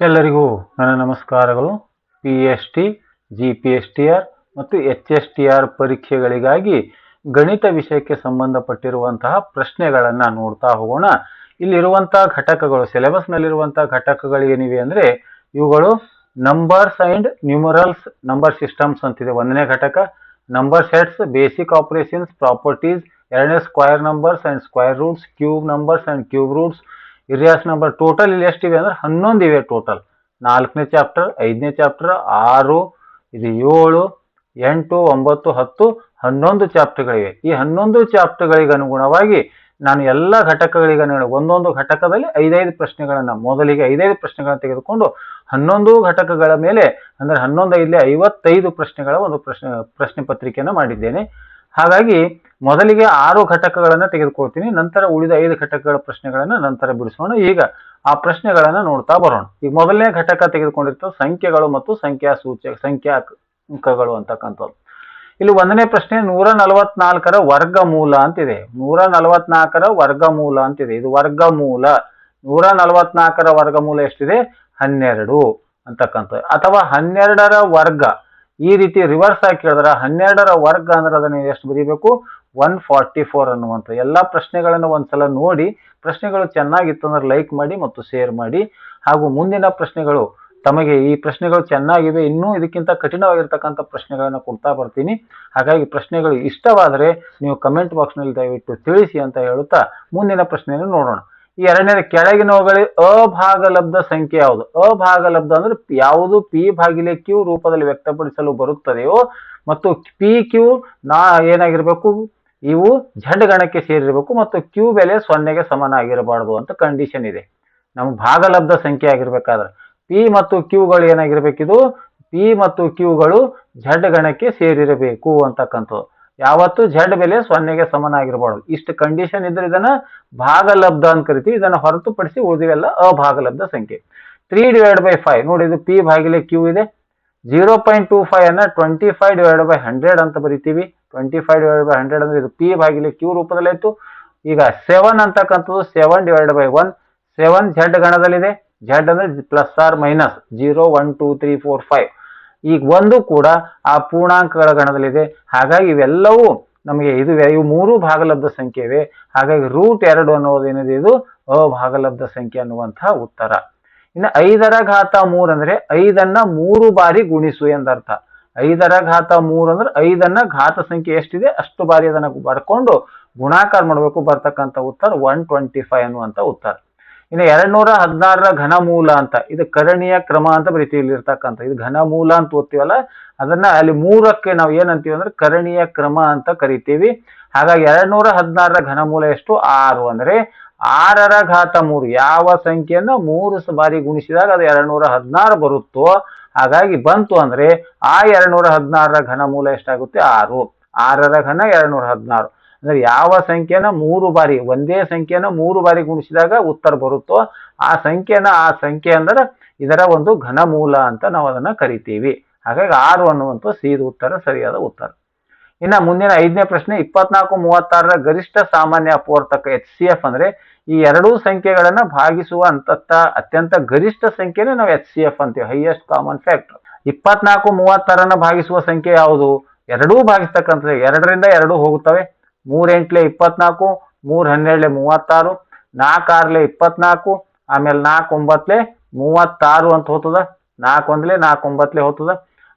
ಎಲ್ಲರಿಗೂ ನನ್ನ ನಮಸ್ಕಾರಗಳು. PST, GPSTR ಮತ್ತು HSTR ಪರೀಕ್ಷೆಗಳಿಗಾಗಿ ಗಣಿತ ವಿಷಯಕ್ಕೆ ಸಂಬಂಧಪಟ್ಟಿರುವಂತಹ ಪ್ರಶ್ನೆಗಳನ್ನು ನೋಡ್ತಾ ಹೋಗೋಣ. ಇಲ್ಲಿರುವಂತಹ ಘಟಕಗಳು, ಸಿಲೆಬಸ್ನಲ್ಲಿರುವಂತಹ ಘಟಕಗಳು ಏನಿವೆ ಅಂದರೆ ಇವುಗಳು numbers and numerals number systems ಅಂತಿದೆ ಒಂದನೇ ಘಟಕ. Number sets, basic operations, properties, ಎರಡನೇ square numbers and square roots, cube numbers and cube roots, ಇರಿಯಾಸ್ ನಂಬರ್. ಟೋಟಲ್ ಇಲ್ಲಿ ಎಷ್ಟಿವೆ ಅಂದ್ರೆ 11 ಇವೆ ಟೋಟಲ್. 4ನೇ ಚಾಪ್ಟರ್, 5ನೇ ಚಾಪ್ಟರ್, 6, ಇದು 7, 8, 9, 10, 11 ಚಾಪ್ಟರ್ಗಳಿವೆ. ಈ 11 ಚಾಪ್ಟರ್ಗಳಿಗೆ ಅನುಗುಣವಾಗಿ ನಾನು ಎಲ್ಲ ಘಟಕಗಳಿಗೆ ಒಂದೊಂದು ಘಟಕದಲ್ಲಿ 5 ಪ್ರಶ್ನೆಗಳನ್ನ, ಮೊದಲಿಗೆ 5 ಪ್ರಶ್ನೆಗಳನ್ನು ತೆಗೆದುಕೊಂಡು 11 ಘಟಕಗಳ ಮೇಲೆ ಅಂದ್ರೆ 11 ಇಲ್ಲಿ 55 ಪ್ರಶ್ನೆಗಳ ಒಂದು ಪ್ರಶ್ನೆ ಪತ್ರಿಕೆಯನ್ನು ಮಾಡಿದ್ದೇನೆ. ಹಾಗಾಗಿ ಮೊದಲಿಗೆ 6 ಘಟಕಗಳನ್ನು ತೆಗೆದುಕೊಳ್ತೀನಿ, ನಂತರ ಉಳಿದ 5 ಘಟಕಗಳ ಪ್ರಶ್ನೆಗಳನ್ನು ನಂತರ ಬಿಡಿಸೋಣ. ಈಗ ಆ ಪ್ರಶ್ನೆಗಳನ್ನ ನೋಡ್ತಾ ಬರೋಣ. ಈಗ ಮೊದಲನೇ ಘಟಕ ತೆಗೆದುಕೊಂಡಿರ್ತವೆ ಸಂಖ್ಯೆಗಳು ಮತ್ತು ಸಂಖ್ಯಾಂಕಗಳು ಅಂತಕ್ಕಂಥದ್ದು. ಇಲ್ಲಿ ಒಂದನೇ ಪ್ರಶ್ನೆ 144ರ ವರ್ಗಮೂಲ ಅಂತಿದೆ. 144ರ ವರ್ಗಮೂಲ ಅಂತಿದೆ. ಇದು ವರ್ಗಮೂಲ. 144ರ ವರ್ಗಮೂಲ ಎಷ್ಟಿದೆ? 12 ಅಂತಕ್ಕಂಥದ್ದು. ಅಥವಾ 12ರ ವರ್ಗ, ಈ ರೀತಿ ರಿವರ್ಸ್ ಆಗಿ ಕೇಳಿದ್ರೆ 12ರ ವರ್ಗ ಅಂದ್ರೆ ಅದನ್ನ ಎಷ್ಟು ಬರೀಬೇಕು? 144 ಅನ್ನುವಂಥ. ಎಲ್ಲ ಪ್ರಶ್ನೆಗಳನ್ನು ಒಂದ್ಸಲ ನೋಡಿ, ಪ್ರಶ್ನೆಗಳು ಚೆನ್ನಾಗಿತ್ತು ಅಂದ್ರೆ ಲೈಕ್ ಮಾಡಿ ಮತ್ತು ಶೇರ್ ಮಾಡಿ. ಹಾಗೂ ಮುಂದಿನ ಪ್ರಶ್ನೆಗಳು, ತಮಗೆ ಈ ಪ್ರಶ್ನೆಗಳು ಚೆನ್ನಾಗಿವೆ, ಇನ್ನೂ ಇದಕ್ಕಿಂತ ಕಠಿಣವಾಗಿರ್ತಕ್ಕಂಥ ಪ್ರಶ್ನೆಗಳನ್ನ ಕೊಡ್ತಾ ಬರ್ತೀನಿ. ಹಾಗಾಗಿ ಪ್ರಶ್ನೆಗಳು ಇಷ್ಟವಾದರೆ ನೀವು ಕಮೆಂಟ್ ಬಾಕ್ಸ್ ನಲ್ಲಿ ದಯವಿಟ್ಟು ತಿಳಿಸಿ ಅಂತ ಹೇಳುತ್ತಾ ಮುಂದಿನ ಪ್ರಶ್ನೆಯನ್ನು ನೋಡೋಣ. ಈ ಎರಡನೇ ಕೆಳಗಿನವುಗಳಲ್ಲಿ ಅಭಾಗಲಬ್ಧ ಸಂಖ್ಯೆ ಯಾವುದು? ಅಭಾಗಲಬ್ಧ ಅಂದ್ರೆ ಯಾವುದು P/Q ರೂಪದಲ್ಲಿ ವ್ಯಕ್ತಪಡಿಸಲು ಬರುತ್ತದೆಯೋ ಮತ್ತು PQ ಏನಾಗಿರ್ಬೇಕು? ಇವು ಝಡ್ ಗಣಕ್ಕೆ ಸೇರಿರಬೇಕು ಮತ್ತು Q ಬೆಲೆ 0ಗೆ ಸಮನಾಗಿರಬಾರದು ಅಂತ ಕಂಡೀಷನ್ ಇದೆ. ನಮ್ಗೆ ಭಾಗಲಬ್ಧ ಸಂಖ್ಯೆ ಆಗಿರ್ಬೇಕಾದ್ರೆ P ಮತ್ತು Qಗಳು ಏನಾಗಿರ್ಬೇಕಿದು? P ಮತ್ತು Qಗಳು ಝಡ್ ಗಣಕ್ಕೆ ಸೇರಿರಬೇಕು ಅಂತಕ್ಕಂಥದ್ದು. ಯಾವತ್ತು ಝಡ್ ಬೆಲೆ 0ಗೆ ಸಮನಾಗಿರಬಾರ್ದು. ಇಷ್ಟು ಕಂಡೀಷನ್ ಇದ್ರೆ ಇದನ್ನ ಭಾಗಲಬ್ಧ ಅಂತ ಕರಿತೀವಿ. ಇದನ್ನ ಹೊರತುಪಡಿಸಿ ಉಳಿದಿವೆಲ್ಲ ಅಭಾಗಲಬ್ಧ ಸಂಖ್ಯೆ. 3/5 ನೋಡಿ, ಇದು P/Q ಇದೆ. 0.25 ಅನ್ನ 25/100 ಅಂತ ಬರಿತೀವಿ. 25/100 ಅಂದ್ರೆ ಇದು P/Q ರೂಪದಲ್ಲಿ ಆಯ್ತು. ಈಗ 7 ಅಂತಕ್ಕಂಥದ್ದು 7/1. 7 ಝಡ್ ಗಣದಲ್ಲಿದೆ. ಝಡ್ ಅಂದ್ರೆ ಪ್ಲಸ್ ಆರ್ ಮೈನಸ್ 0, 1, 2, 3, 4, 5. ಈಗ 1 ಕೂಡ ಆ ಪೂರ್ಣಾಂಕಗಳ ಗಣದಲ್ಲಿದೆ. ಹಾಗಾಗಿ ಇವೆಲ್ಲವೂ ನಮಗೆ ಇವು 3 ಭಾಗಲಬ್ಧ ಸಂಖ್ಯೆ ಇವೆ. ಹಾಗಾಗಿ √2 ಅನ್ನೋದೇನಿದೆ, ಇದು ಅಭಾಗಲಬ್ಧ ಸಂಖ್ಯೆ ಅನ್ನುವಂತಹ ಉತ್ತರ. ಇನ್ನು 5ರ ಘಾತ 3 ಅಂದ್ರೆ 5ಅನ್ನ 3 ಬಾರಿ ಗುಣಿಸು ಎಂದರ್ಥ. 5ರ ಘಾತ 3 ಅಂದ್ರೆ 5ಅನ್ನ ಘಾತ ಸಂಖ್ಯೆ ಎಷ್ಟಿದೆ ಅಷ್ಟು ಬಾರಿ ಅದನ್ನ ಬರ್ಕೊಂಡು ಗುಣಾಕಾರ ಮಾಡಬೇಕು. ಬರ್ತಕ್ಕಂಥ ಉತ್ತರ 125 ಅನ್ನುವಂಥ ಉತ್ತರ. ಇನ್ನು 216ರ ಘನಮೂಲ ಅಂತ, ಇದು ಕರಣೀಯ ಕ್ರಮ ಅಂತ ಬರೀತೀವಿ. ಇಲ್ಲಿ ಇರ್ತಕ್ಕಂಥ ಇದು ಘನಮೂಲ ಅಂತ ಓದ್ತೀವಲ್ಲ, ಅದನ್ನ ಅಲ್ಲಿ 3ಕ್ಕೆ ನಾವು ಏನಂತೀವಿ ಅಂದ್ರೆ ಕರಣೀಯ ಕ್ರಮ ಅಂತ ಕರಿತೀವಿ. ಹಾಗಾಗಿ 216ರ ಘನಮೂಲ ಎಷ್ಟು? 6 ಅಂದ್ರೆ 6ರ ಘಾತ 3 ಯಾವ ಸಂಖ್ಯೆಯನ್ನ 3 ಬಾರಿ ಗುಣಿಸಿದಾಗ ಅದು 216 ಬರುತ್ತೋ, ಹಾಗಾಗಿ ಬಂತು ಅಂದ್ರೆ ಆ 216ರ ಘನಮೂಲ ಎಷ್ಟಾಗುತ್ತೆ? 6. 6ರ ಘನ 216 ಅಂದ್ರೆ ಯಾವ ಸಂಖ್ಯೆನ 3 ಬಾರಿ, ಒಂದೇ ಸಂಖ್ಯೆನ 3 ಬಾರಿ ಗುಣಿಸಿದಾಗ ಉತ್ತರ ಬರುತ್ತೋ ಆ ಸಂಖ್ಯೆ ಅಂದ್ರೆ ಇದರ ಒಂದು ಘನಮೂಲ ಅಂತ ನಾವು ಅದನ್ನ ಕರಿತೀವಿ. ಹಾಗಾಗಿ 6 ಅನ್ನುವಂಥ ಸೀದ ಉತ್ತರ, ಸರಿಯಾದ ಉತ್ತರ. ಇನ್ನ ಮುಂದಿನ 5ನೇ ಪ್ರಶ್ನೆ 24-36ರ ಗರಿಷ್ಠ ಸಾಮಾನ್ಯ ಅಪವರ್ತಕ HCF ಅಂದ್ರೆ ಈ ಎರಡೂ ಸಂಖ್ಯೆಗಳನ್ನ ಭಾಗಿಸುವ ಅತ್ಯಂತ ಗರಿಷ್ಠ ಸಂಖ್ಯೆನೇ ನಾವು HCF ಅಂತೀವಿ, ಹೈಯೆಸ್ಟ್ ಕಾಮನ್ ಫ್ಯಾಕ್ಟರ್. 24-36ರನ್ನ ಭಾಗಿಸುವ ಸಂಖ್ಯೆ ಯಾವುದು? ಎರಡೂ ಭಾಗಿಸ್ತಕ್ಕಂಥದ್ದು. 2ರಿಂದ 2 ಹೋಗುತ್ತವೆ. 3 8 24, 3 12 36, 4 6 24, ಆಮೇಲೆ 4 9 36 ಅಂತ ಹೋಗ್ತದ. 4 1 4 9 ಹೋಗ್ತದ.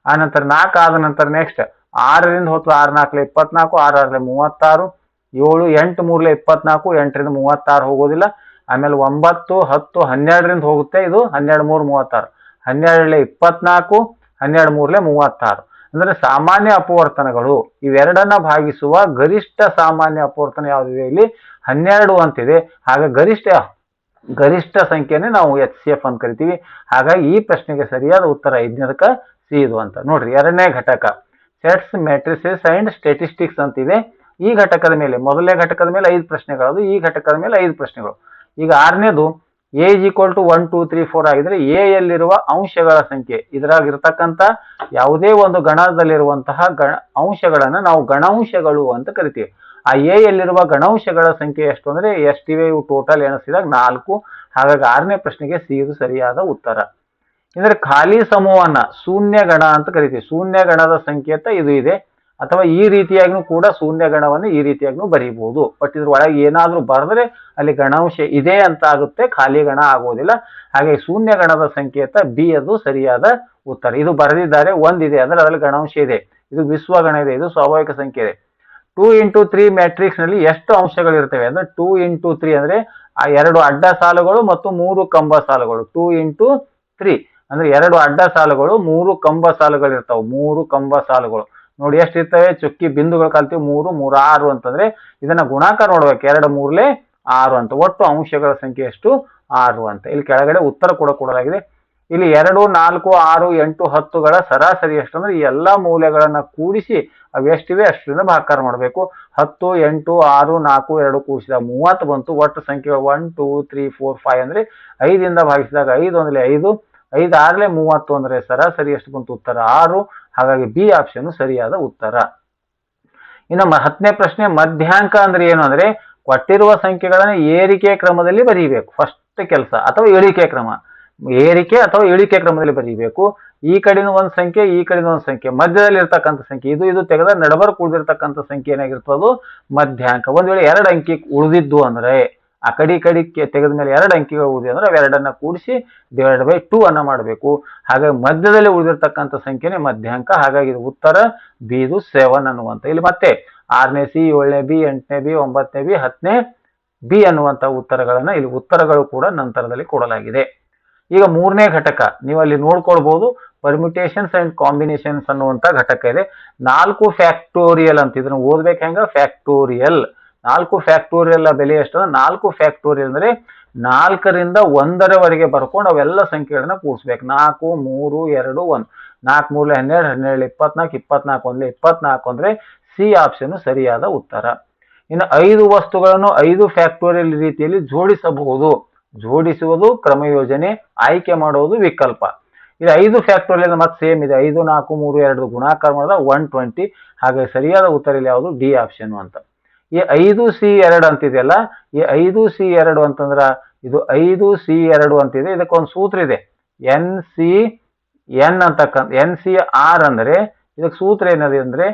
ಆ ನಂತರ 4 ಆದ ನಂತರ ನೆಕ್ಸ್ಟ್ 6ರಿಂದ ಹೋಗ್ತದ. 6 4 24, 6 6 36, 7 8 3 24, 8ರಿಂದ 36 ಹೋಗೋದಿಲ್ಲ. ಆಮೇಲೆ 9 10 12ರಿಂದ ಹೋಗುತ್ತೆ. ಇದು 12 3 36, 12 24, 12 3 36. ಅಂದ್ರೆ ಸಾಮಾನ್ಯ ಅಪವರ್ತನಗಳು ಇವೆರಡನ್ನ ಭಾಗಿಸುವ ಗರಿಷ್ಠ ಸಾಮಾನ್ಯ ಅಪವರ್ತನ ಯಾವ್ದಿದೆ? ಇಲ್ಲಿ 12 ಅಂತಿದೆ. ಹಾಗೆ ಗರಿಷ್ಠ ಸಂಖ್ಯೆನೇ ನಾವು HCF ಅಂತ ಕರಿತೀವಿ. ಹಾಗಾಗಿ ಈ ಪ್ರಶ್ನೆಗೆ ಸರಿಯಾದ ಉತ್ತರ 5ನೇದಕ್ಕೆ ಸಿ ಇದು ಅಂತ ನೋಡ್ರಿ. 2ನೇ ಘಟಕ ಸೆಟ್ಸ್, ಮ್ಯಾಟ್ರಿಸಸ್ ಅಂಡ್ ಸ್ಟ್ಯಾಟಿಸ್ಟಿಕ್ಸ್ ಅಂತಿದೆ. ಈ ಘಟಕದ ಮೇಲೆ, ಮೊದಲನೇ ಘಟಕದ ಮೇಲೆ 5 ಪ್ರಶ್ನೆಗಳು, ಈ ಘಟಕದ ಮೇಲೆ 5 ಪ್ರಶ್ನೆಗಳು. ಈಗ 6ನೇದು A = 1 2 3 4 ಆಗಿದ್ರೆ ಎ ಯಲ್ಲಿರುವ ಅಂಶಗಳ ಸಂಖ್ಯೆ, ಇದರಾಗಿರ್ತಕ್ಕಂಥ ಯಾವುದೇ ಒಂದು ಗಣದಲ್ಲಿರುವಂತಹ ಅಂಶಗಳನ್ನ ನಾವು ಗಣಾಂಶಗಳು ಅಂತ ಕರಿತೀವಿ. ಆ ಎ ಯಲ್ಲಿರುವ ಗಣಾಂಶಗಳ ಸಂಖ್ಯೆ ಎಷ್ಟು ಅಂದ್ರೆ ಎಷ್ಟಿವೆ? ಇವು ಟೋಟಲ್ ಎಣಿಸಿದಾಗ 4. ಹಾಗಾಗಿ 6ನೇ ಪ್ರಶ್ನೆಗೆ ಸಿ ಇದು ಸರಿಯಾದ ಉತ್ತರ. ಅಂದ್ರೆ ಖಾಲಿ ಸಮೂಹವನ್ನ ಶೂನ್ಯ ಗಣ ಅಂತ ಕರಿತೀವಿ. ಶೂನ್ಯ ಗಣದ ಸಂಕೇತ ಇದು ಇದೆ, ಅಥವಾ ಈ ರೀತಿಯಾಗಿನೂ ಕೂಡ ಶೂನ್ಯ ಗಣವನ್ನು ಈ ರೀತಿಯಾಗಿನೂ ಬರೀಬಹುದು. ಬಟ್ ಇದ್ರ ಒಳಗೆ ಏನಾದ್ರೂ ಬರೆದ್ರೆ ಅಲ್ಲಿ ಗಣಾಂಶ ಇದೆ ಅಂತ ಆಗುತ್ತೆ, ಖಾಲಿ ಗಣ ಆಗೋದಿಲ್ಲ. ಹಾಗೆ ಶೂನ್ಯ ಗಣದ ಸಂಕೇತ ಬಿ, ಅದು ಸರಿಯಾದ ಉತ್ತರ. ಇದು ಬರೆದಿದ್ದಾರೆ, ಒಂದಿದೆ ಅಂದ್ರೆ ಅದರಲ್ಲಿ ಗಣಾಂಶ ಇದೆ. ಇದು ವಿಶ್ವಗಣ ಇದೆ, ಇದು ಸ್ವಾಭಾವಿಕ ಸಂಖ್ಯೆ ಇದೆ. 2x3 ಮ್ಯಾಟ್ರಿಕ್ಸ್ ನಲ್ಲಿ ಎಷ್ಟು ಅಂಶಗಳಿರ್ತವೆ ಅಂದ್ರೆ 2x3 ಅಂದ್ರೆ ಆ 2 ಅಡ್ಡ ಸಾಲುಗಳು ಮತ್ತು 3 ಕಂಬ ಸಾಲುಗಳು. 2x3 ಅಂದ್ರೆ 2 ಅಡ್ಡ ಸಾಲುಗಳು, 3 ಕಂಬ ಸಾಲುಗಳು ಇರ್ತಾವೆ. 3 ಕಂಬ ಸಾಲುಗಳು ನೋಡಿ ಎಷ್ಟಿರ್ತವೆ, ಚುಕ್ಕಿ ಬಿಂದುಗಳು ಕಲ್ತೀವಿ. 3 3 6 ಅಂತಂದ್ರೆ ಇದನ್ನ ಗುಣಾಕಾರ ನೋಡ್ಬೇಕು. 2 3 6 ಅಂತ. ಒಟ್ಟು ಅಂಶಗಳ ಸಂಖ್ಯೆ ಎಷ್ಟು? 6 ಅಂತ. ಇಲ್ಲಿ ಕೆಳಗಡೆ ಉತ್ತರ ಕೂಡ ಕೊಡಲಾಗಿದೆ. ಇಲ್ಲಿ 2 4 6 8 10ಗಳ ಸರಾಸರಿ ಎಷ್ಟು ಅಂದ್ರೆ ಈ ಎಲ್ಲಾ ಮೌಲ್ಯಗಳನ್ನ ಕೂಡಿಸಿ ಅವು ಎಷ್ಟಿವೆ ಅಷ್ಟರಿಂದ ಭಾಗಾಕಾರ ಮಾಡಬೇಕು. 10 8 6 4 2 ಕೂಡಿಸಿದಾಗ 30 ಬಂತು. ಒಟ್ಟು ಸಂಖ್ಯೆಗಳು 1 2 3 4 5 ಅಂದ್ರೆ 5ಇಂದ ಭಾಗಿಸಿದಾಗ 5 ಅಂದ್ರೆ 5, 5 6 30 ಅಂದ್ರೆ ಸರಾಸರಿ ಎಷ್ಟು ಬಂತು? ಉತ್ತರ 6. ಹಾಗಾಗಿ ಬಿ ಆಪ್ಷನ್ ಸರಿಯಾದ ಉತ್ತರ. ಇನ್ನು 10ನೇ ಪ್ರಶ್ನೆ, ಮಧ್ಯಾಂಕ ಅಂದ್ರೆ ಏನು ಅಂದ್ರೆ ಕೊಟ್ಟಿರುವ ಸಂಖ್ಯೆಗಳನ್ನ ಏರಿಕೆ ಕ್ರಮದಲ್ಲಿ ಬರೀಬೇಕು. ಫಸ್ಟ್ ಕೆಲಸ, ಅಥವಾ ಇಳಿಕೆ ಕ್ರಮ. ಏರಿಕೆ ಅಥವಾ ಇಳಿಕೆ ಕ್ರಮದಲ್ಲಿ ಬರೀಬೇಕು. ಈ ಕಡೆನೂ ಒಂದು ಸಂಖ್ಯೆ, ಈ ಕಡೆನೂ ಒಂದು ಸಂಖ್ಯೆ, ಮಧ್ಯದಲ್ಲಿ ಇರ್ತಕ್ಕಂಥ ಸಂಖ್ಯೆ ಇದು ತೆಗೆದ ನಡಬರ್ಕ್ ಉಳಿದಿರ್ತಕ್ಕಂಥ ಸಂಖ್ಯೆ ಏನಾಗಿರ್ತದೋ ಮಧ್ಯಾಂಕ. ಒಂದ್ ವೇಳೆ 2 ಅಂಕಿ ಉಳಿದಿದ್ದು ಅಂದ್ರೆ ಆ ಕಡಿ ತೆಗೆದ ಮೇಲೆ 2 ಅಂಕಿಗಳು ಉಳಿದಿ ಅಂದ್ರೆ ಅವೆರಡನ್ನ ಕೂಡಿಸಿ /2 ಅನ್ನ ಮಾಡಬೇಕು. ಹಾಗಾಗಿ ಮಧ್ಯದಲ್ಲಿ ಉಳಿದಿರ್ತಕ್ಕಂಥ ಸಂಖ್ಯೆನೇ ಮಧ್ಯಾಂಕ. ಹಾಗಾಗಿ ಇದು ಉತ್ತರ ಬಿ, ಇದು 7 ಅನ್ನುವಂತ. ಇಲ್ಲಿ ಮತ್ತೆ 6ನೇ ಸಿ, 7ನೇ ಬಿ, 8ನೇ ಬಿ, 9ನೇ ಬಿ, 10ನೇ ಬಿ ಅನ್ನುವಂತ ಉತ್ತರಗಳನ್ನ ಇಲ್ಲಿ ಉತ್ತರಗಳು ಕೂಡ ನಂತರದಲ್ಲಿ ಕೊಡಲಾಗಿದೆ. ಈಗ 3ನೇ ಘಟಕ ನೀವು ಅಲ್ಲಿ ನೋಡ್ಕೊಳ್ಬಹುದು. ಪರ್ಮ್ಯುಟೇಷನ್ಸ್ ಅಂಡ್ ಕಾಂಬಿನೇಷನ್ಸ್ ಅನ್ನುವಂತ ಘಟಕ ಇದೆ. 4 ಫ್ಯಾಕ್ಟೋರಿಯಲ್ ಅಂತ. ಇದನ್ನ ಓದ್ಬೇಕು ಹೆಂಗ? ಫ್ಯಾಕ್ಟೋರಿಯಲ್. 4 ಫ್ಯಾಕ್ಟೋರಿಯಲ್ ಬೆಲೆ ಎಷ್ಟು? 4 ಫ್ಯಾಕ್ಟೋರಿಯಲ್ ಅಂದ್ರೆ 4ರಿಂದ 1ರವರೆಗೆ ಬರ್ಕೊಂಡು ಅವೆಲ್ಲ ಸಂಖ್ಯೆಗಳನ್ನ ಕೂಡಿಸ್ಬೇಕು. 4 3 2 1. 4 3 12 12 24 24 1 24 ಅಂದ್ರೆ ಸಿ ಆಪ್ಷನ್ ಸರಿಯಾದ ಉತ್ತರ. ಇನ್ನು 5 ವಸ್ತುಗಳನ್ನು 5 ಫ್ಯಾಕ್ಟೋರಿಯಲ್ ರೀತಿಯಲ್ಲಿ ಜೋಡಿಸಬಹುದು. ಜೋಡಿಸುವುದು ಕ್ರಮಯೋಜನೆ, ಆಯ್ಕೆ ಮಾಡುವುದು ವಿಕಲ್ಪ. ಇದು 5 ಫ್ಯಾಕ್ಟೋರಿಯಲ್ ಮತ್ತೆ ಸೇಮ್ ಇದೆ. 5 4 3 2 ಗುಣಾಕಾರ ಮಾಡಿದ್ರೆ 120. ಹಾಗೆ ಸರಿಯಾದ ಉತ್ತರ ಇಲ್ಲಿ ಯಾವುದು? ಡಿ ಆಪ್ಷನ್ ಅಂತ. ಈ 5C2 ಅಂತಿದೆಯಲ್ಲ, ಈ 5C2 ಅಂತಂದ್ರ ಇದು 5C2 ಅಂತಿದೆ. ಇದಕ್ಕೊಂದು ಸೂತ್ರ ಇದೆ, NCN ಅಂತಕ್ಕಂಥ. NCR ಅಂದ್ರೆ ಇದಕ್ಕೆ ಸೂತ್ರ ಏನದೆ ಅಂದ್ರೆ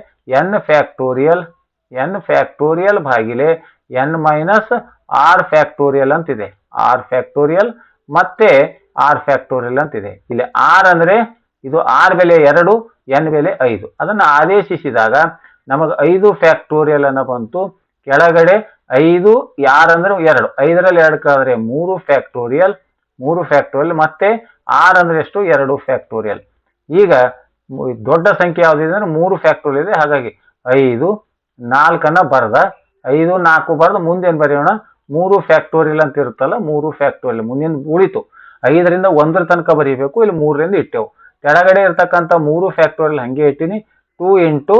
n ಫ್ಯಾಕ್ಟೋರಿಯಲ್ ಭಾಗಿಲೆ n ಮೈನಸ್ ಆರ್ ಫ್ಯಾಕ್ಟೋರಿಯಲ್ ಅಂತಿದೆ. ಆರ್ ಫ್ಯಾಕ್ಟೋರಿಯಲ್ ಮತ್ತೆ ಆರ್ ಫ್ಯಾಕ್ಟೋರಿಯಲ್ ಅಂತಿದೆ. ಇಲ್ಲಿ ಆರ್ ಅಂದ್ರೆ ಇದು ಆರ್ ಬೆಲೆ 2, n ಬೆಲೆ 5. ಅದನ್ನ ಆದೇಶಿಸಿದಾಗ ನಮಗೆ 5 ಫ್ಯಾಕ್ಟೋರಿಯಲ್ ಅನ್ನ ಬಂತು. ಕೆಳಗಡೆ 5 ಯಾರಂದ್ರೆ 2, 5ರಲ್ಲಿ 2 ಕಳೆದ್ರೆ 3 ಫ್ಯಾಕ್ಟೋರಿಯಲ್, 3 ಫ್ಯಾಕ್ಟೋರಿಯಲ್ ಮತ್ತೆ ಆರ್ ಅಂದ್ರೆ ಎಷ್ಟು? 2 ಫ್ಯಾಕ್ಟೋರಿಯಲ್. ಈಗ ದೊಡ್ಡ ಸಂಖ್ಯೆ ಯಾವ್ದಿದೆ ಅಂದ್ರೆ 3 ಫ್ಯಾಕ್ಟೋರಿಯಲ್ ಇದೆ. ಹಾಗಾಗಿ 5 4 ಬರೆದ 5 4 ಬರೆದು ಮುಂದೇನು ಬರೆಯೋಣ? 3 ಫ್ಯಾಕ್ಟೋರಿಯಲ್ ಅಂತ ಇರುತ್ತಲ್ಲ, 3 ಫ್ಯಾಕ್ಟೋರಿಯಲ್ ಮುಂದಿನ ಉಳಿತು. 5ರಿಂದ 1 ತನಕ ಬರೀಬೇಕು. ಇಲ್ಲಿ 3ರಿಂದ ಇಟ್ಟೆವು. ಕೆಳಗಡೆ ಇರ್ತಕ್ಕಂಥ 3 ಫ್ಯಾಕ್ಟೋರಿಯಲ್ ಹಂಗೆ ಇಟ್ಟಿನಿ. 2 ಇಂಟು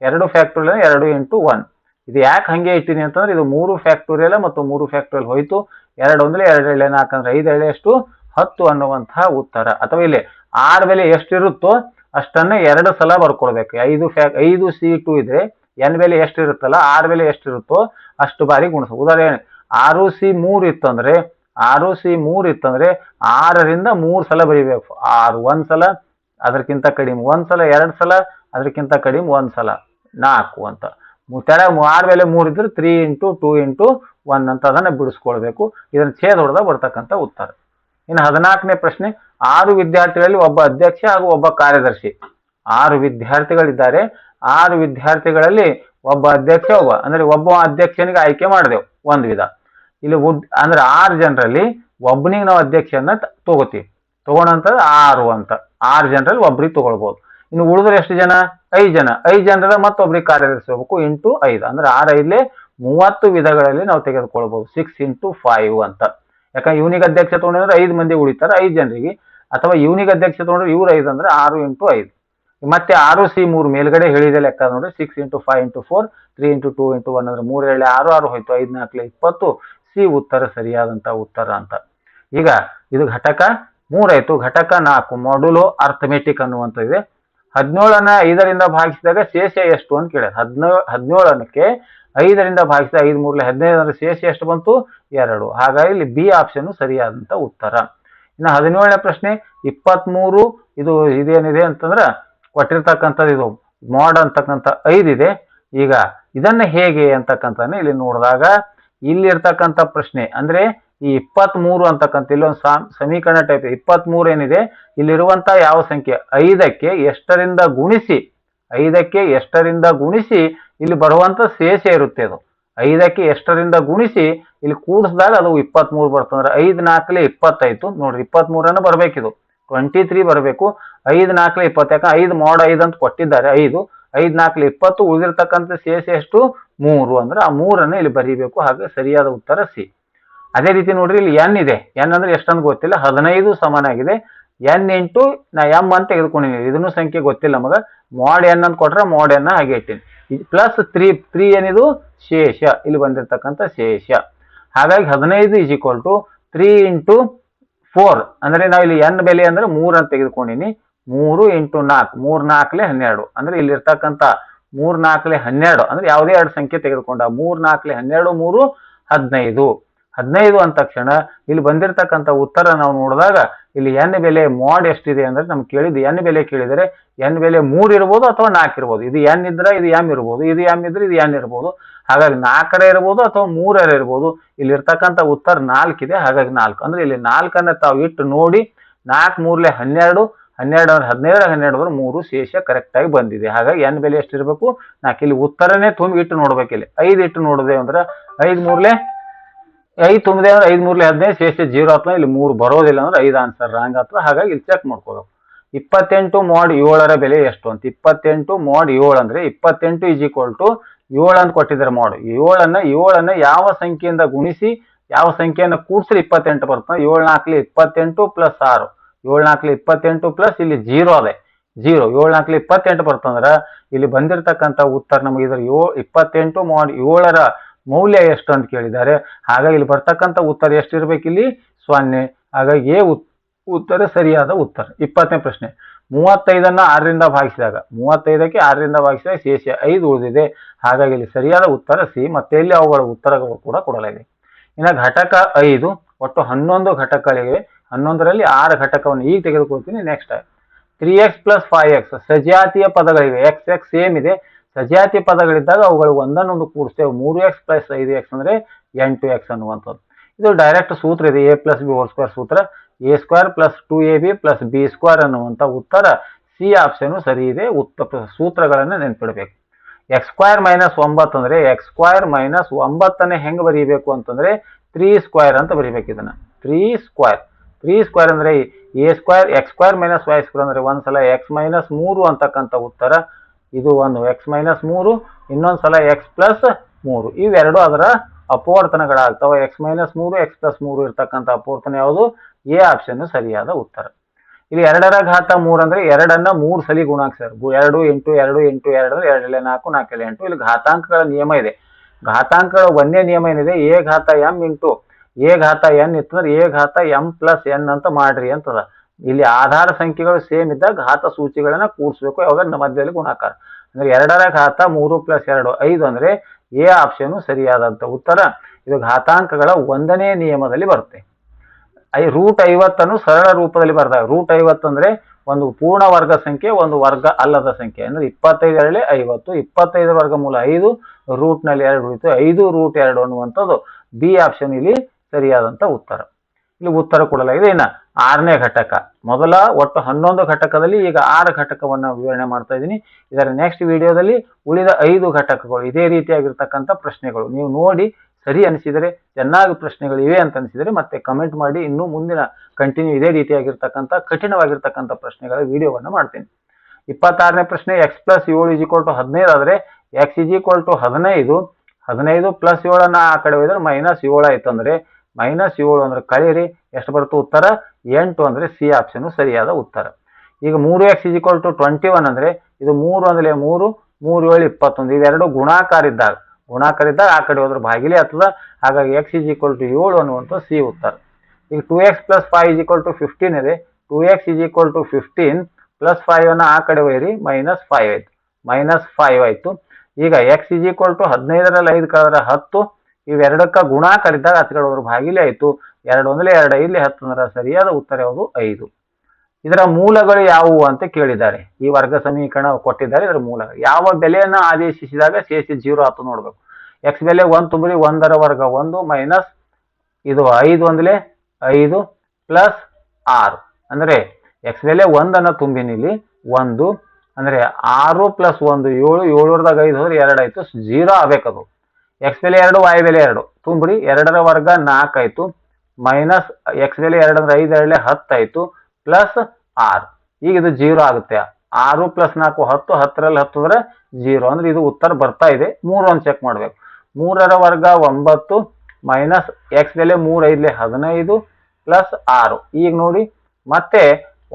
2 ಫ್ಯಾಕ್ಟೋರಿಯಲ್ 2 ಇಂಟು 1. ಇದು ಯಾಕೆ ಹಂಗೆ ಇಟ್ಟಿನಿ ಅಂತಂದ್ರೆ ಇದು 3 ಫ್ಯಾಕ್ಟೋರಿಯಲ್ ಮತ್ತು 3 ಫ್ಯಾಕ್ಟೋರಿಯಲ್ ಹೋಯ್ತು. 2 ಅಂದ್ರೆ 2 ಎಳೆ 4 ಅಂದ್ರೆ 5 ಎಳೆ ಎಷ್ಟು? 10 ಅನ್ನುವಂತಹ ಉತ್ತರ. ಅಥವಾ ಇಲ್ಲಿ ಆರ್ ಬೆಲೆ ಎಷ್ಟಿರುತ್ತೋ ಅಷ್ಟನ್ನ 2 ಸಲ ಬರ್ಕೊಳ್ಬೇಕು. 5C2 ಇದ್ರೆ n ಬೆಲೆ ಎಷ್ಟಿರುತ್ತಲ್ಲ, ಆರ್ ಬೆಲೆ ಎಷ್ಟಿರುತ್ತೋ ಅಷ್ಟು ಬಾರಿ ಗುಣಿಸ. ಉದಾಹರಣೆ 6C3 ಇತ್ತಂದ್ರೆ 6ರಿಂದ 3 ಸಲ ಬರೀಬೇಕು. 6 1 ಸಲ, ಅದಕ್ಕಿಂತ ಕಡಿಮೆ 1 ಸಲ, 2 ಸಲ, ಅದಕ್ಕಿಂತ ಕಡಿಮೆ 1 ಸಲ, 4 ಅಂತ. ಆರ್ ಬೆಲೆ 3 ಇದ್ರೆ 3 ಇಂಟು 2 ಇಂಟು 1 ಅಂತ ಅದನ್ನ ಬಿಡಿಸ್ಕೊಳ್ಬೇಕು. ಇದನ್ನ ಛೇದ ಹೊಡೆದ ಬರ್ತಕ್ಕಂಥ ಉತ್ತರ. ಇನ್ನು 14ನೇ ಪ್ರಶ್ನೆ, 6 ವಿದ್ಯಾರ್ಥಿಗಳಲ್ಲಿ ಒಬ್ಬ ಅಧ್ಯಕ್ಷ ಹಾಗೂ ಒಬ್ಬ ಕಾರ್ಯದರ್ಶಿ. 6 ವಿದ್ಯಾರ್ಥಿಗಳಿದ್ದಾರೆ. 6 ವಿದ್ಯಾರ್ಥಿಗಳಲ್ಲಿ ಒಬ್ಬ ಅಧ್ಯಕ್ಷ, ಅಂದ್ರೆ ಒಬ್ಬ ಅಧ್ಯಕ್ಷನಿಗೆ ಆಯ್ಕೆ ಮಾಡಿದೆವು ಒಂದು ವಿಧ. ಇಲ್ಲಿ ಅಂದ್ರೆ 6 ಜನರಲ್ಲಿ ಒಬ್ಬನಿಗೆ ನಾವು ಅಧ್ಯಕ್ಷನ ತಗೋತೀವಿ. ತಗೊಂಡಂತ 6 ಅಂತ. 6 ಜನರಲ್ಲಿ ಒಬ್ರಿಗೆ ತಗೊಳ್ಬಹುದು. ಇನ್ನು ಉಳಿದ್ರೆ ಎಷ್ಟು ಜನ? 5 ಜನ. 5 ಜನರ ಮತ್ತೊಬ್ರಿಗೆ ಕಾರ್ಯದರ್ಶಿ ಹೋಗ್ಬೇಕು. ಇಂಟು 5 ಅಂದ್ರೆ 6 5 30 ವಿಧಗಳಲ್ಲಿ ನಾವು ತೆಗೆದುಕೊಳ್ಬಹುದು. 6 ಇಂಟು 5 ಅಂತ. ಯಾಕಂದ್ರೆ ಇವನಿಗೆ ಅಧ್ಯಕ್ಷ ತಗೊಂಡ್ರೆ 5 ಮಂದಿ ಉಳಿತಾರೆ 5 ಜನರಿಗೆ. ಅಥವಾ ಇವನಿಗೆ ಅಧ್ಯಕ್ಷ ತಗೊಂಡ್ರೆ ಇವ್ರು 5 ಅಂದ್ರೆ 6 ಇಂಟು 5. ಮತ್ತೆ 6C3 ಮೇಲ್ಗಡೆ ಹೇಳಿದೆ ಲೆಕ್ಕ ನೋಡ್ರಿ. 6 ಇಂಟು 5 ಇಂಟು 4, 3 ಇಂಟು 2 ಇಂಟು 1 ಅಂದ್ರೆ 3 7 6 6 ಹೋಯ್ತು. 5 4 20. ಸಿ ಉತ್ತರ ಸರಿಯಾದಂತ ಉತ್ತರ ಅಂತ. ಈಗ ಇದು ಘಟಕ 3 ಆಯ್ತು. ಘಟಕ 4 ಮಾಡ್ಯುಲೋ ಅರ್ಥಮೆಟಿಕ್ ಅನ್ನುವಂತ ಇದೆ. 17ನ್ನ 5ರಿಂದ ಭಾಗಿಸಿದಾಗ ಶೇಷ ಎಷ್ಟು ಅಂತ ಕೇಳಿದೆ. 17ಕ್ಕೆ 5ರಿಂದ ಭಾಗಿಸಿದ 5 3 15 ಅಂದ್ರೆ ಶೇಷ ಎಷ್ಟು ಬಂತು? 2. ಹಾಗಾಗಿ ಇಲ್ಲಿ ಬಿ ಆಪ್ಷನ್ ಸರಿಯಾದಂತ ಉತ್ತರ. ಇನ್ನು 17ನೇ ಪ್ರಶ್ನೆ 23 ಇದು ಇದೇನಿದೆ ಅಂತಂದ್ರೆ ಕೊಟ್ಟಿರ್ತಕ್ಕಂಥದ್ದು ಇದು ಮಾಡ್ ಅಂತಕ್ಕಂಥ 5 ಇದೆ. ಈಗ ಇದನ್ನ ಹೇಗೆ ಅಂತಕ್ಕಂಥದ್ದನ್ನ ಇಲ್ಲಿ ನೋಡಿದಾಗ ಇಲ್ಲಿರ್ತಕ್ಕಂಥ ಪ್ರಶ್ನೆ ಅಂದ್ರೆ ಈ 23 ಅಂತಕ್ಕಂಥ ಇಲ್ಲೊಂದು ಸಮೀಕರಣ ಟೈಪ್ 23 ಏನಿದೆ ಇಲ್ಲಿರುವಂತ ಯಾವ ಸಂಖ್ಯೆ 5ಕ್ಕೆ ಎಷ್ಟರಿಂದ ಗುಣಿಸಿ ಇಲ್ಲಿ ಬರುವಂತ ಶೇಷ ಇರುತ್ತೆ. ಅದು 5ಕ್ಕೆ ಎಷ್ಟರಿಂದ ಗುಣಿಸಿ ಇಲ್ಲಿ ಕೂಡಿಸಿದಾಗ ಅದು 23 ಬರ್ತಂದ್ರೆ 5 4 20 ಆಯ್ತು ನೋಡ್ರಿ. 23 ಬರ್ಬೇಕಿದು 23 ಬರಬೇಕು. 5 4 20 ಯಾಕಂದ್ರೆ 5 mod 5 ಅಂತ ಕೊಟ್ಟಿದ್ದಾರೆ. 5 5 4 20 ಉಳಿದಿರ್ತಕ್ಕಂಥ ಶೇಷ ಎಷ್ಟು 3 ಅಂದ್ರೆ ಆ 3 ಇಲ್ಲಿ ಬರೀಬೇಕು. ಹಾಗೆ ಸರಿಯಾದ ಉತ್ತರ ಸಿ. ಅದೇ ರೀತಿ ನೋಡ್ರಿ ಇಲ್ಲಿ ಎನ್ ಇದೆ. ಎನ್ ಅಂದ್ರೆ ಎಷ್ಟಂತ ಗೊತ್ತಿಲ್ಲ. 15 ಸಮನಾಗಿದೆ ಎನ್ ಇಂಟು ನಾ ಎಂ ಅಂತ ತೆಗೆದುಕೊಂಡಿದ್ದೀನಿ. ಇದನ್ನು ಸಂಖ್ಯೆ ಗೊತ್ತಿಲ್ಲ ನಮಗ. ಮಾಡ್ ಎನ್ ಅಂತ ಕೊಟ್ರೆ ಮಾಡ್ ಎನ್ ಹಾಗೆ ಇಟ್ಟಿನಿ. ಪ್ಲಸ್ 3 ಏನಿದು ಶೇಷ ಇಲ್ಲಿ ಬಂದಿರತಕ್ಕಂಥ ಶೇಷ. ಹಾಗಾಗಿ 15 = 3 × 4 ಅಂದ್ರೆ ನಾವು ಇಲ್ಲಿ ಎನ್ ಬೆಲೆ ಅಂದ್ರೆ 3 ಅಂತ ತೆಗೆದುಕೊಂಡಿನಿ. 3 × 4 3 4 12 ಅಂದ್ರೆ ಇಲ್ಲಿ ಇರ್ತಕ್ಕಂಥ 3 4 12 ಅಂದ್ರೆ ಯಾವುದೇ ಎರಡು ಸಂಖ್ಯೆ ತೆಗೆದುಕೊಂಡ 3 4 12 3 15 ಅಂದ ತಕ್ಷಣ ಇಲ್ಲಿ ಬಂದಿರತಕ್ಕಂಥ ಉತ್ತರ ನಾವು ನೋಡಿದಾಗ ಇಲ್ಲಿ ಎನ್ ಬೆಲೆ ಮಾಡ್ ಎಷ್ಟಿದೆ ಅಂದ್ರೆ ನಮ್ಗೆ ಕೇಳಿದ್ದು ಎನ್ ಬೆಲೆ ಕೇಳಿದರೆ ಎನ್ ಬೆಲೆ 3 ಇರ್ಬೋದು ಅಥವಾ 4 ಇರ್ಬೋದು. ಇದು ಎನ್ ಇದ್ರೆ ಇದು ಎಂ ಇರ್ಬೋದು, ಇದು ಎಂ ಇದ್ರೆ ಇದು ಎನ್ ಇರ್ಬೋದು. ಹಾಗಾಗಿ 4 ಇರ್ಬೋದು ಅಥವಾ 3 ಇರ್ಬೋದು. ಇಲ್ಲಿ ಇರ್ತಕ್ಕಂಥ ಉತ್ತರ 4 ಇದೆ. ಹಾಗಾಗಿ 4 ಅಂದ್ರೆ ಇಲ್ಲಿ 4 ತಾವು ಇಟ್ಟು ನೋಡಿ 4 3 12 12 ಅಂದ್ರೆ 15 12 3 ಶೇಷ ಕರೆಕ್ಟ್ ಆಗಿ ಬಂದಿದೆ. ಹಾಗಾಗಿ ಎನ್ ಬೆಲೆ ಎಷ್ಟಿರ್ಬೇಕು 4. ಇಲ್ಲಿ ಉತ್ತರನೇ ತುಂಬಿ ಇಟ್ಟು ನೋಡ್ಬೇಕು. ಇಲ್ಲಿ 5 ಇಟ್ಟು ನೋಡಿದೆ ಅಂದ್ರೆ 5 3 5 ತುಂಬಿದೆ ಅಂದ್ರೆ 5 3 15 ಶೇಷ 0 ಅಥವಾ ಇಲ್ಲಿ 3 ಬರೋದಿಲ್ಲ ಅಂದ್ರೆ 5 ಆನ್ಸರ್ ರಾಂಗ್ ಅಥವಾ. ಹಾಗಾಗಿ ಇಲ್ಲಿ ಚೆಕ್ ಮಾಡ್ಕೋಬೇಕು. 28 mod 7 ಬೆಲೆ ಎಷ್ಟು ಅಂತ. 28 mod 7 ಅಂದ್ರೆ 28 = 7 ಅಂತ ಕೊಟ್ಟಿದ್ದಾರೆ. ಮಾಡ್ 7 ಯಾವ ಸಂಖ್ಯೆಯಿಂದ ಗುಣಿಸಿ ಯಾವ ಸಂಖ್ಯೆಯನ್ನು ಕೂಡಿಸಿ 28 ಬರ್ತದೆ. 7 4 28 ಪ್ಲಸ್ 6 7 4 28 ಪ್ಲಸ್ ಇಲ್ಲಿ 0 ಅದೇ 0 7 4 28 ಬರ್ತಂದ್ರೆ ಇಲ್ಲಿ ಬಂದಿರತಕ್ಕಂಥ ಉತ್ತರ ನಮಗೆ ಇದ್ರ 28 mod 7 ಮೌಲ್ಯ ಎಷ್ಟು ಅಂತ ಕೇಳಿದ್ದಾರೆ. ಹಾಗಾಗಿ ಇಲ್ಲಿ ಬರ್ತಕ್ಕಂಥ ಉತ್ತರ ಎಷ್ಟಿರ್ಬೇಕು ಇಲ್ಲಿ 0. ಹಾಗಾಗಿ ಉತ್ತರ ಸರಿಯಾದ ಉತ್ತರ. 20ನೇ ಪ್ರಶ್ನೆ 35 6ರಿಂದ ಭಾಗಿಸಿದಾಗ 35ಕ್ಕೆ 6ರಿಂದ ಭಾಗಿಸಿದಾಗ ಶೇಷ 5 ಉಳಿದಿದೆ. ಹಾಗಾಗಿ ಇಲ್ಲಿ ಸರಿಯಾದ ಉತ್ತರ ಸಿ. ಮತ್ತೆ ಇಲ್ಲಿ ಅವುಗಳ ಉತ್ತರಗಳು ಕೂಡ ಕೊಡಲಾಗಿದೆ. ಇನ್ನು ಘಟಕ 5 ಒಟ್ಟು 11 ಘಟಕಗಳಿವೆ. 11ರಲ್ಲಿ 6 ಘಟಕವನ್ನು ಈಗ ತೆಗೆದುಕೊಳ್ತೀನಿ. ನೆಕ್ಸ್ಟ್ 3x + 5x ಸಜಾತಿಯ ಪದಗಳಿವೆ. x ಸೇಮ್ ಇದೆ. ಸಜಾತಿ ಪದಗಳಿದ್ದಾಗ ಅವುಗಳು ಒಂದನ್ನೊಂದು ಕೂಡಿಸ್ತೇವೆ. 3x + 5x ಅಂದ್ರೆ 8x ಅನ್ನುವಂಥದ್ದು. ಇದು ಡೈರೆಕ್ಟ್ ಸೂತ್ರ ಇದೆ. a + b² ಸೂತ್ರ. a² + 2ab + b² ಅನ್ನುವಂಥ ಉತ್ತರ ಸಿ ಆಪ್ಷನ್ ಸರಿ ಇದೆ. ಸೂತ್ರಗಳನ್ನು ನೆನ್ಪಿಡಬೇಕು. x² - 9 ಅಂದ್ರೆ x² - 9 ಹೆಂಗ್ ಬರೀಬೇಕು ಅಂತಂದ್ರೆ 3² ಅಂತ ಬರೀಬೇಕು. ಇದನ್ನ 3² ಅಂದ್ರೆ a² x² - y² ಅಂದ್ರೆ ಒಂದ್ಸಲ x - 3 ಅಂತಕ್ಕಂಥ ಉತ್ತರ. ಇದು ಒಂದು x - 3 ಇನ್ನೊಂದ್ಸಲ x + 3 ಇವೆರಡು ಅದರ ಅಪವರ್ತನಗಳಾಗ್ತವೆ. x - 3 x + 3 ಇರ್ತಕ್ಕಂಥ ಅಪವರ್ತನ ಯಾವುದು ಎ ಆಪ್ಷನ್ ಸರಿಯಾದ ಉತ್ತರ. ಇಲ್ಲಿ 2 ರ ಘಾತ 3 ಅಂದ್ರೆ 2ಅನ್ನ 3 ಸಲ ಗುಣಾಕ್ಸರ್ 2 × 2 × 2 ಅಂದ್ರೆ 2 × 4 4 × 8. ಇಲ್ಲಿ ಘಾತಾಂಕಗಳ ನಿಯಮ ಇದೆ. ಘಾತಾಂಕಗಳ ಒಂದೇ ನಿಯಮ ಏನಿದೆ a ಘಾತ m × a ಘಾತ n ಇತ್ತಂದ್ರೆ a ಘಾತ m + n ಅಂತ ಮಾಡ್ರಿ ಅಂತದ. ಇಲ್ಲಿ ಆಧಾರ ಸಂಖ್ಯೆಗಳು ಸೇಮ್ ಇದ್ದಾಗ ಘಾತ ಸೂಚಿಗಳನ್ನ ಕೂಡಿಸ್ಬೇಕು. ಯಾವಾಗ ಮಧ್ಯದಲ್ಲಿ ಗುಣಾಕಾರ ಅಂದ್ರೆ 2 ರ ಘಾತ 3 + 2 5 ಅಂದ್ರೆ ಎ ಆಪ್ಷನ್ ಸರಿಯಾದಂತ ಉತ್ತರ. ಇದು ಘಾತಾಂಕಗಳ 1ನೇ ನಿಯಮದಲ್ಲಿ ಬರುತ್ತೆ. √50 ಸರಳ ರೂಪದಲ್ಲಿ ಬರ್ದಾಗ √50 ಅಂದ್ರೆ ಒಂದು ಪೂರ್ಣ ವರ್ಗ ಸಂಖ್ಯೆ, ಒಂದು ವರ್ಗ ಅಲ್ಲದ ಸಂಖ್ಯೆ. ಅಂದ್ರೆ 25 50 25 ವರ್ಗಮೂಲ 5 ರೂಟ್ನಲ್ಲಿ 2 ಉಳಿತು 5√2 ಅನ್ನುವಂಥದ್ದು ಬಿ ಆಪ್ಷನ್ ಇಲ್ಲಿ ಸರಿಯಾದಂತ ಉತ್ತರ. ಇಲ್ಲಿ ಉತ್ತರ ಕೊಡಲಾಗಿದೆ. ಇನ್ನು 6ನೇ ಘಟಕ ಮೊದಲ ಒಟ್ಟು 11 ಘಟಕದಲ್ಲಿ ಈಗ 6 ಘಟಕವನ್ನ ವಿವರಣೆ ಮಾಡ್ತಾ ಇದ್ದೀನಿ. ಇದರ ನೆಕ್ಸ್ಟ್ ವಿಡಿಯೋದಲ್ಲಿ ಉಳಿದ 5 ಘಟಕಗಳು ಇದೇ ರೀತಿಯಾಗಿರ್ತಕ್ಕಂಥ ಪ್ರಶ್ನೆಗಳು ನೀವು ನೋಡಿ ಸರಿ ಅನಿಸಿದರೆ, ಚೆನ್ನಾಗಿ ಪ್ರಶ್ನೆಗಳು ಇವೆ ಅಂತ ಅನಿಸಿದರೆ ಮತ್ತೆ ಕಮೆಂಟ್ ಮಾಡಿ. ಇನ್ನು ಮುಂದಿನ ಕಂಟಿನ್ಯೂ ಇದೇ ರೀತಿಯಾಗಿರ್ತಕ್ಕಂಥ ಕಠಿಣವಾಗಿರ್ತಕ್ಕಂಥ ಪ್ರಶ್ನೆಗಳ ವಿಡಿಯೋವನ್ನು ಮಾಡ್ತೀನಿ. 26ನೇ ಪ್ರಶ್ನೆ x + 7 = 15 ಆದರೆ x = 15 15 + 7 ಆ ಕಡೆ ಹೋದ್ರೆ -7 ಆಯ್ತು. ಅಂದ್ರೆ -7 ಅಂದ್ರೆ ಕಳೀರಿ ಎಷ್ಟು ಬರುತ್ತೆ ಉತ್ತರ 8 ಅಂದ್ರೆ ಸಿ ಆಪ್ಷನ್ ಸರಿಯಾದ ಉತ್ತರ. ಈಗ 3x = 21 ಅಂದ್ರೆ ಇದು 3 ಅಂದ್ರೆ 3 3 7 21 ಇವೆರಡು ಗುಣಾಕಾರ ಇದ್ದಾಗ ಆ ಕಡೆ ಹೋದ್ರೆ ಭಾಗಿಲೆ ಆಗ್ತದ. ಹಾಗಾಗಿ x = 7 ಅನ್ನುವಂಥ ಸಿ ಉತ್ತರ. ಈಗ 2x + 5 = 15 ಇದೆ. 2x = 15 + 5 ಆ ಕಡೆ ಒಯ್ಯಿರಿ -5 ಆಯ್ತು. -5 ಆಯ್ತು. ಈಗ x = 15ರಲ್ಲಿ 5 ಕಳೆದ್ರೆ 10 ಇವೆರಡಕ್ಕ ಗುಣಾಕಾರ ಇದ್ದಾಗ ಆ ಕಡೆ ಹೋದ್ರೆ ಭಾಗಿಲೆ ಆಯ್ತು. 2 ಒಂದಲೇ 2 5 10 ಅಂದ್ರೆ ಸರಿಯಾದ ಉತ್ತರ ಯಾವುದು 5. ಇದರ ಮೂಲಗಳು ಯಾವುವು ಅಂತ ಕೇಳಿದ್ದಾರೆ. ಈ ವರ್ಗ ಸಮೀಕರಣ ಕೊಟ್ಟಿದ್ದಾರೆ. ಇದರ ಮೂಲ ಯಾವ ಬೆಲೆಯನ್ನು ಆದೇಶಿಸಿದಾಗ ಶೇಷ 0 ಆತು ನೋಡ್ಬೇಕು. ಎಕ್ಸ್ ಬೆಲೆ 1 ತುಂಬ್ರಿ 1ರ ವರ್ಗ 1 ಮೈನಸ್ ಇದು 5 ಒಂದಲೇ 5 ಪ್ಲಸ್ 6 ಅಂದ್ರೆ ಎಕ್ಸ್ ಬೆಲೆ 1 ತುಂಬಿನಿ ಇಲ್ಲಿ 1 ಅಂದ್ರೆ 6 ಪ್ಲಸ್ 1 7 7ದಾಗ 5 ಹೋದ್ರೆ 2 ಆಯ್ತು 0 ಆಗ್ಬೇಕದು. ಎಕ್ಸ್ ಬೆಲೆ 2 y ಬೆಲೆ 2 ತುಂಬ್ರಿ 2ರ ವರ್ಗ 4 ಆಯ್ತು ಮೈನಸ್ ಎಕ್ಸ್ ಬೆಲೆ 2 ಅಂದ್ರೆ 5 2 10 ಆಯ್ತು ಪ್ಲಸ್ 6 ಈಗ ಇದು 0 ಆಗುತ್ತೆ. 6 ಪ್ಲಸ್ 4 10 10ರಲ್ಲಿ 10 ಅಂದ್ರೆ 0 ಅಂದ್ರೆ ಇದು ಉತ್ತರ ಬರ್ತಾ ಇದೆ. 3 ಒಂದು ಚೆಕ್ ಮಾಡ್ಬೇಕು. 3ರ ವರ್ಗ 9 ಮೈನಸ್ ಎಕ್ಸ್ ಬೆಲೆ 3 5 15 ಪ್ಲಸ್ 6 ಈಗ ನೋಡಿ ಮತ್ತೆ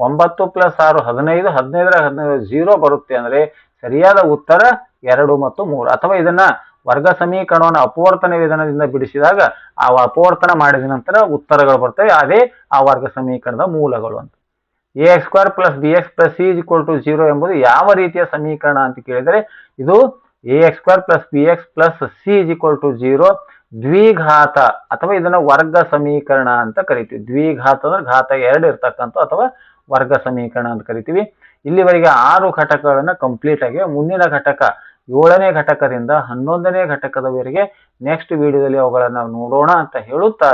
9 ಪ್ಲಸ್ 6 15 15ರ 15 0 ಬರುತ್ತೆ ಅಂದ್ರೆ ಸರಿಯಾದ ಉತ್ತರ 2 ಮತ್ತು 3. ಅಥವಾ ಇದನ್ನ ವರ್ಗ ಸಮೀಕರಣವನ್ನು ಅಪವರ್ತನ ವಿಧಾನದಿಂದ ಬಿಡಿಸಿದಾಗ ಆ ಅಪವರ್ತನ ಮಾಡಿದ ನಂತರ ಉತ್ತರಗಳು ಬರ್ತವೆ. ಅದೇ ಆ ವರ್ಗ ಸಮೀಕರಣದ ಮೂಲಗಳು ಅಂತ. ax² plus bx plus c is equal to 0 ಎಂಬುದು ಯಾವ ರೀತಿಯ ಸಮೀಕರಣ ಅಂತ ಕೇಳಿದರೆ ಇದು ax² plus bx plus c is equal to 0 ದ್ವಿಘಾತ ಅಥವಾ ಇದನ್ನ ವರ್ಗ ಸಮೀಕರಣ ಅಂತ ಕರಿತೀವಿ. ದ್ವಿಘಾತ ಅಂದ್ರೆ ಘಾತ 2 ಇರ್ತಕ್ಕಂಥ ಅಥವಾ ವರ್ಗ ಸಮೀಕರಣ ಅಂತ ಕರಿತೀವಿ. ಇಲ್ಲಿವರೆಗೆ 6 ಘಟಕಗಳನ್ನ ಕಂಪ್ಲೀಟ್ ಆಗಿ ಮುಂದಿನ ಘಟಕ 7ನೇ ಘಟಕದಿಂದ 11ನೇ ಘಟಕದವರೆಗೆ ನೆಕ್ಸ್ಟ್ ವಿಡಿಯೋದಲ್ಲಿ ಅವುಗಳನ್ನ ನೋಡೋಣ ಅಂತ ಹೇಳುತ್ತಾ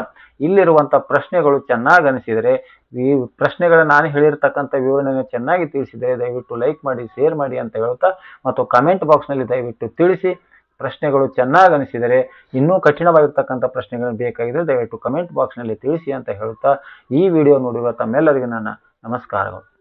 ಇಲ್ಲಿರುವಂತ ಪ್ರಶ್ನೆಗಳು ಚೆನ್ನಾಗಿ ಅನಿಸಿದರೆ ಈ ಪ್ರಶ್ನೆಗಳನ್ನ ನಾನು ಹೇಳಿರ್ತಕ್ಕಂಥ ವಿವರಣೆಯನ್ನು ಚೆನ್ನಾಗಿ ತಿಳಿಸಿದರೆ ದಯವಿಟ್ಟು ಲೈಕ್ ಮಾಡಿ ಶೇರ್ ಮಾಡಿ ಅಂತ ಹೇಳ್ತಾ ಮತ್ತು ಕಮೆಂಟ್ ಬಾಕ್ಸ್ ನಲ್ಲಿ ದಯವಿಟ್ಟು ತಿಳಿಸಿ. ಪ್ರಶ್ನೆಗಳು ಚೆನ್ನಾಗಿ ಅನಿಸಿದರೆ ಇನ್ನೂ ಕಠಿಣವಾಗಿರ್ತಕ್ಕಂಥ ಪ್ರಶ್ನೆಗಳು ಬೇಕಾಗಿದ್ರೆ ದಯವಿಟ್ಟು ಕಮೆಂಟ್ ಬಾಕ್ಸ್ ನಲ್ಲಿ ತಿಳಿಸಿ ಅಂತ ಹೇಳುತ್ತಾ ಈ ವಿಡಿಯೋ ನೋಡಿರುವ ತಮ್ಮೆಲ್ಲರಿಗೂ ನನ್ನ ನಮಸ್ಕಾರಗಳು.